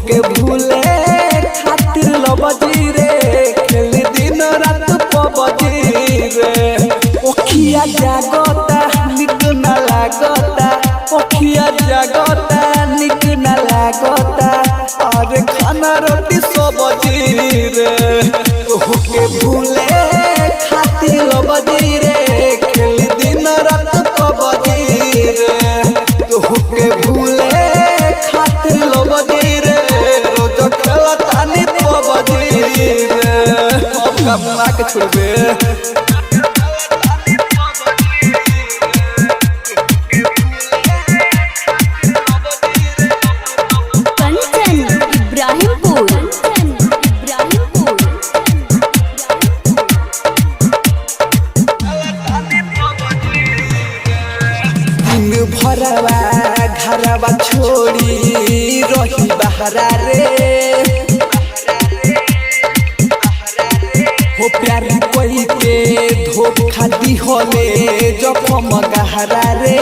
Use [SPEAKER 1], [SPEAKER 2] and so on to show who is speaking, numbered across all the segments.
[SPEAKER 1] तोहके भूले खातिर लबजी रे खेल दिन रात पबजी रे ओखिया जागता निक न लागता ओखिया जागता निक न लागता और खाना रोटी सब्जी रे तोहके भूले खातिर लबजी रे खेल दिन रात पबजी रे तोहके भूले खातिर लबजी रे रोज खेलता नी पबजी रे अब कमा के छोड़बे भरवा घरवा छोड़ी रही बहरा रे हो प्यार कोई के धोखा दी होले जखम गहरा रे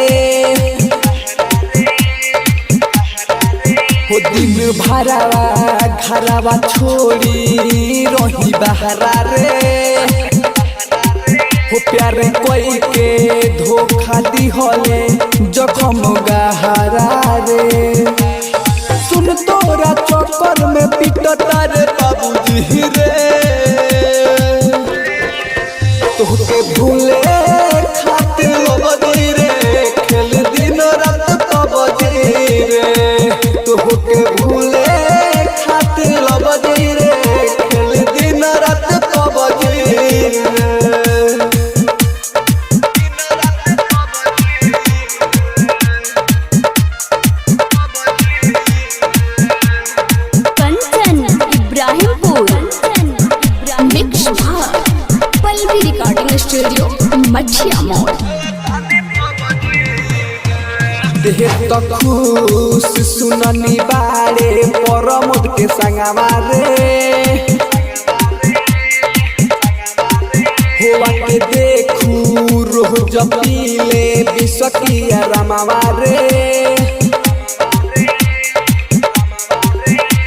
[SPEAKER 1] हो दिन भरवा घरवा छोड़ी रही बहरा रे हो प्यार कोई के धोखा दी होले जखम गहरा रे सुन तोरा चक्कर में पिटता रे बाबूजी रे तोहके भूले खातिर लबजी रे खेल दिन रात पबजी रे तोहके भूले खातिर लबजी रे खेल दिन रात पबजी रे
[SPEAKER 2] स्टूडियो मछिया मोड़
[SPEAKER 1] देह तक खुश सुननी बारे परमोद के संगवा रे होवा के देखू रोज पीले विश्वकिया रमावा रे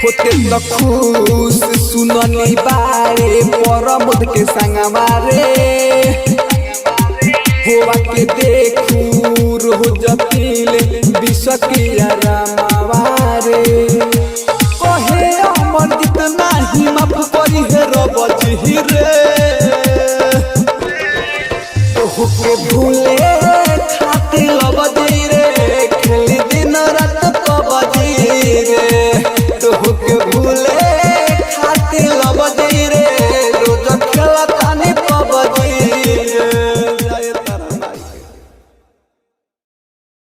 [SPEAKER 1] होते तक खुश सुननी बारे परमोद के संगवा रे होवा के देखू रोज पीले विश्वकिया रमावा रे कहे अमर जितना ही माफ करी है रबजी रे तोहके